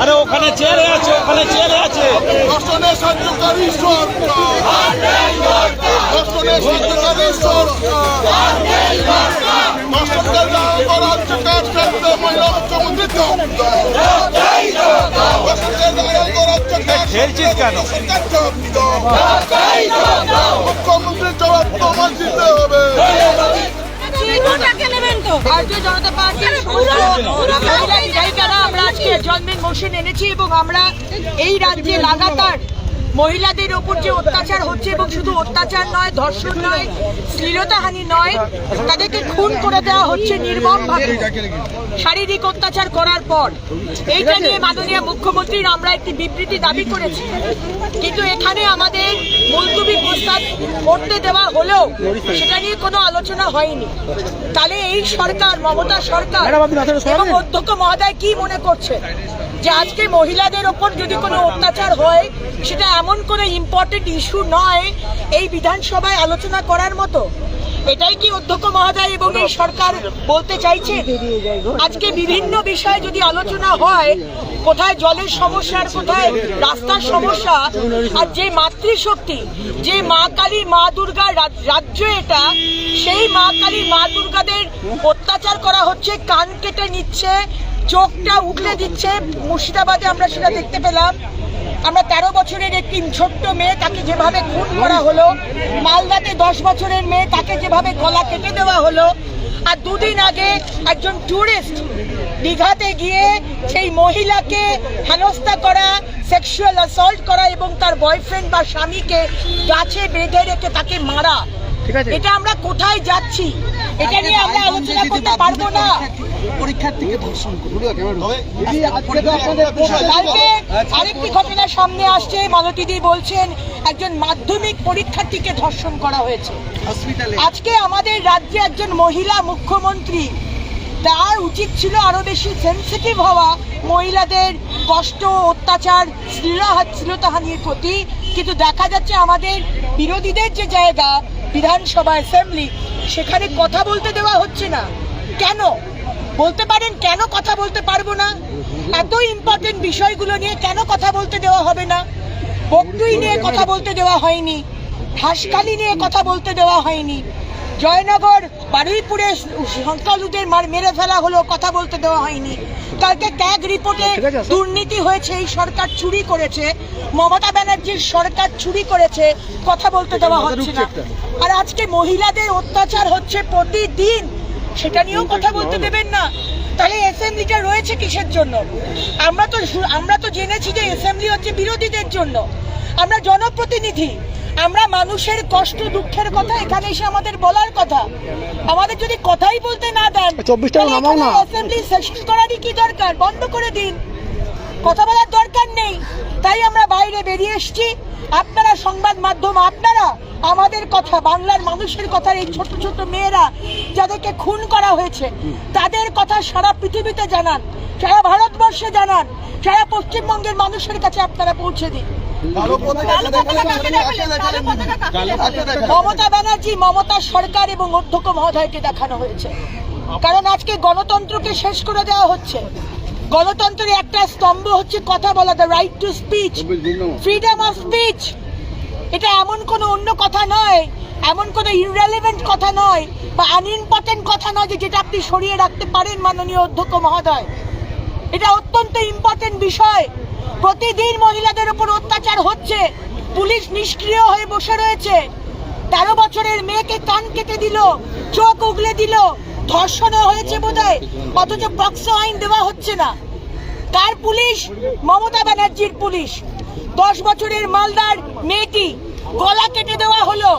আরে ওখানে চেয়ারে আছে, ওখানে চেয়ারে আছে। ধর্ষণের সাহায্যকারী সরকার, ধর্ষণের সাহায্যকারী সরকার, ধর্ষণকে দাও করাচ্ছে কাজ করতে মহিলা মুখ্যমন্ত্রী খেলছিস কেন? মুখ্যমন্ত্রীর জবাব তোমার দিতে হবে। ভারতীয় জনতা পার্টির আমরা আজকে জন্মের মোশন এনেছি এবং আমরা এই রাজ্যে লাগাতার মহিলাদের ওপর যে অত্যাচার হচ্ছে, এবং শুধু অত্যাচার নয়, ধর্ষণ নয়, শ্লীলতাহানি নয়, তাদেরকে খুন করে দেওয়া হচ্ছে নির্মমভাবে শারীরিক অত্যাচার করার পর। এইটা নিয়ে মাননীয় মুখ্যমন্ত্রীর আমরা একটি বিবৃতি দাবি করেছি, কিন্তু এখানে আমাদের মুলতবি প্রস্তাব করতে দেওয়া হলেও সেটা নিয়ে কোনো আলোচনা হয়নি। তাহলে এই সরকার, মমতা সরকার এবং অধ্যক্ষ মহোদয় কি মনে করছে যে আজকে মহিলাদের ওপর যদি কোনো অত্যাচার হয় সেটা এমন কোনো ইম্পর্টেন্ট ইস্যু নয় এই বিধানসভায় আলোচনা করার মতো? এটাই কি অধ্যক্ষ মহোদয় এবং এই সরকার বলতে চাইছে? আজকে বিভিন্ন বিষয়ে যদি আলোচনা হয়, কোথায় জলের সমস্যা, কোথায় রাস্তার সমস্যা, আর যে মাতৃশক্তি, যে মা কালী মা দুর্গার রাজ্য এটা, সেই মা কালী মা দুর্গাদের অত্যাচার করা হচ্ছে, কান কেটে নিচ্ছে, চোখটা উগলে দিচ্ছে। মুর্শিদাবাদে আমরা সেটা দেখতে পেলাম। আমরা 13 বছরের একটি ছোট্ট মেয়ে, তাকে যেভাবে খুন করা হলো, মালদাতে 10 বছরের মেয়ে, তাকে যেভাবে গলা কেটে দেওয়া হলো, আর দুদিন আগে একজন ট্যুরিস্ট দীঘাতে গিয়ে সেই মহিলাকে হেনস্থা করা, সেক্সুয়াল অ্যাসল্ট করা এবং তার বয়ফ্রেন্ড বা স্বামীকে গাছে বেঁধে রেখে তাকে মারা। এটা আমরা কোথায় যাচ্ছি? এটা নিয়ে আমরা আলোচনা করতে পারবো না। পরীক্ষার্থীকে ধর্ষণ কালকে আরেকটি ঘটনা সামনে আসছে, মালতীদি বলছেন একজন মাধ্যমিক পরীক্ষার্থীকে ধর্ষণ করা হয়েছে। আজকে আমাদের রাজ্যে একজন মহিলা মুখ্যমন্ত্রী, তার উচিত ছিল আরো বেশি সেন্সিটিভ হওয়া মহিলাদের কষ্ট, অত্যাচার, শ্লীলতাহানির প্রতি। কিন্তু দেখা যাচ্ছে আমাদের বিরোধীদের যে জায়গা, বিধানসভা, অ্যাসেম্বলি, সেখানে কথা বলতে দেওয়া হচ্ছে না। কেন বলতে পারেন? কেন কথা বলতে পারবো না? এত ইম্পর্টেন্ট বিষয়গুলো নিয়ে কেন কথা বলতে দেওয়া হবে না? বকটুই নিয়ে কথা বলতে দেওয়া হয়নি, হাঁসখালি নিয়ে কথা বলতে দেওয়া হয়নি, জয়নগর বারুইপুরে সংখ্যালঘুদের মেরে ফেলা হলো, কথা বলতে দেওয়া হয়নি। কালকে ট্যাগ রিপোর্টে দুর্নীতি হয়েছে, এই সরকার চুরি করেছে, মমতা ব্যানার্জির সরকার চুরি করেছে, কথা বলতে দেওয়া হচ্ছে না। আর আজকে মহিলাদের অত্যাচার হচ্ছে প্রতিদিন, সেটা নিয়েও কথা বলতে দেবেন না। তাহলে অ্যাসেম্বলিটা রয়েছে কিসের জন্য? আমরা তো জেনেছি যে অ্যাসেম্বলি হচ্ছে বিরোধীদের জন্য। আমরা জনপ্রতিনিধি, আমরা মানুষের কষ্ট দুঃখের কথা এখানে এসে আমাদের বলার কথা। আমাদের যদি কথাই বলতে না দেন, অ্যাসেম্বলি সেশন করারই কি দরকার? বন্ধ করে দিন, কথা বলার দরকার নেই। তাই আমরা বাইরে বেরিয়ে এসেছি। আপনারা সংবাদ মাধ্যম, আপনারা আমাদের কথা, বাংলার মানুষের কথা, এই ছোট ছোট মেয়েরা যাদেরকে খুন করা হয়েছে তাদের কথা সারা পৃথিবীতে জানান, সারা ভারতবর্ষে জানান, সারা পশ্চিমবঙ্গের মানুষের কাছে আপনারা পৌঁছে দিন। মমতা ব্যানার্জি, মমতা সরকার এবং অধ্যক্ষ মহোদয়কে দেখানো হয়েছে, কারণ আজকে গণতন্ত্রকে শেষ করে দেওয়া হচ্ছে। গণতন্ত্রের একটা স্তম্ভ হচ্ছে কথা বলা, the right to speech, freedom of speech. এটা এমন কোনো অন্য কথা নয়, এমন কোনো ইররিলেভেন্ট কথা নয় বা আনইম্পর্টেন্ট কথা নয় যে যেটা আপনি সরিয়ে রাখতে পারেন মাননীয় অধ্যক্ষ মহোদয়। এটা অত্যন্ত ইম্পর্টেন্ট বিষয়। প্রতিদিন মহিলাদের উপর অত্যাচার হচ্ছে, পুলিশ নিষ্ক্রিয় হয়ে বসে রয়েছে। 13 বছরের মেয়েকে কান কেটে দিল, চোখ উগলে দিল, ধর্ষণও হয়েছে বোধহয়, অথচ পক্সো আইন দেওয়া হচ্ছে না। কার পুলিশ? মমতা ব্যানার্জির পুলিশ। 10 বছরের মালদার মেয়েটি গলা কেটে দেওয়া হলো,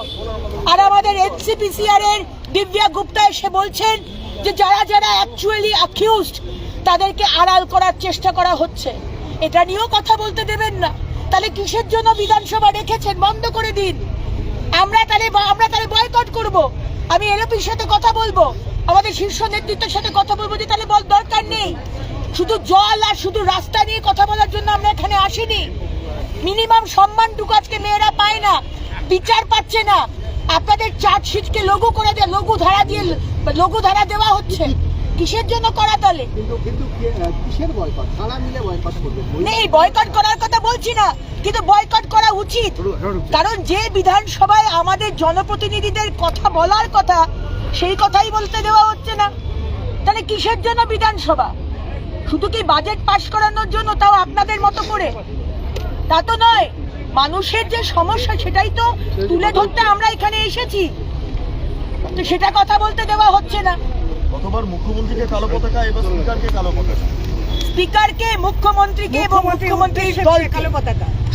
আর আমাদের এনসিপিসিআর এর দিব্যা গুপ্তা এসে বলছেন যে যারা যারা অ্যাকচুয়ালি অ্যাকিউজড তাদেরকে আড়াল করার চেষ্টা করা হচ্ছে। এটা নিয়েও কথা বলতে দেবেন না। তাহলে কিসের জন্য বিধানসভা রেখেছেন? বন্ধ করে দিন। আমরা তাহলে বয়কট করব। আমি এলপির সাথে কথা বলবো, আমাদের শীর্ষ নেতৃত্বের সাথে কথা বলবো যে তাহলে দরকার নেই। শুধু জল আর শুধু রাস্তা নিয়ে কথা বলার জন্য আমরা এখানে আসিনি। মিনিমাম সম্মানটুকু আজকে মেয়েরা পায় না, বিচার পাচ্ছে না। আপনাদের চার্জশিটকে লঘু করে দিয়ে, লঘু ধারা দিয়ে লঘুধারা দেওয়া হচ্ছে। কিসের জন্য করা দলে কিসের বয়কট? কারা মিলে বয়কট করবে? নেই, বয়কট করার কথা বলছি না, কিন্তু বয়কট করা উচিত। কারণ যে বিধানসভায় আমাদের জনপ্রতিনিধিদের কথা বলার কথা, সেই কথাই বলতে দেওয়া হচ্ছে না। তাহলে কিসের জন্য বিধানসভা? শুধু কি বাজেট পাশ করানোর জন্য, তাও আপনাদের মতো করে? তা তো নয়। মানুষের যে সমস্যা সেটাই তো তুলে ধরতে আমরা এখানে এসেছি, তো সেটা কথা বলতে দেওয়া হচ্ছে না। গতবার মুখ্যমন্ত্রীকে কালো পতাকা, এবার স্পিকারকে কালো পতাকা। স্পিকারকে, মুখ্যমন্ত্রীকে এবং মুখ্যমন্ত্রীর দলকে,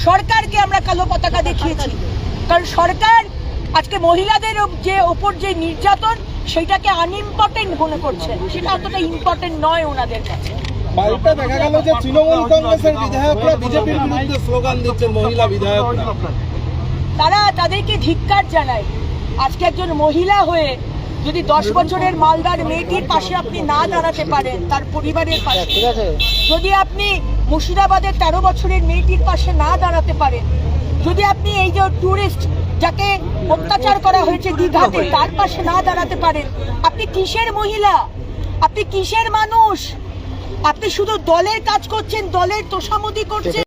সরকারকে আমরা কালো পতাকা দেখিয়েছি। কারণ সরকার আজকে মহিলাদের যে ওপর যে নির্যাতন, সেটাকে আনইম্পর্টেন্ট মনে করছে। সেটা অতটা ইম্পর্টেন্ট নয় ওনাদের কাছে। পাল্টা দেখা গেল যে তৃণমূল কংগ্রেসের বিধায়করা বিজেপির বিরুদ্ধে স্লোগান দিচ্ছেন, মহিলা বিধায়করা। তারা তাদেরকে ধিক্কার জানায়। আজকে একজন মহিলা হয়ে যদি 10 বছরের মালদার মেয়েটির পাশে আপনি না দাঁড়াতে পারেন, তার পরিবারের পাশে, যদি আপনি মুর্শিদাবাদের 13 বছরের মেয়েটির পাশে না দাঁড়াতে পারেন, যদি আপনি এই যে টুরিস্ট যাকে অত্যাচার করা হয়েছে দীঘাতে, তার পাশে না দাঁড়াতে পারেন, আপনি কিসের মহিলা? আপনি কিসের মানুষ? আপনি শুধু দলের কাজ করছেন, দলের তোষামোদী করছেন।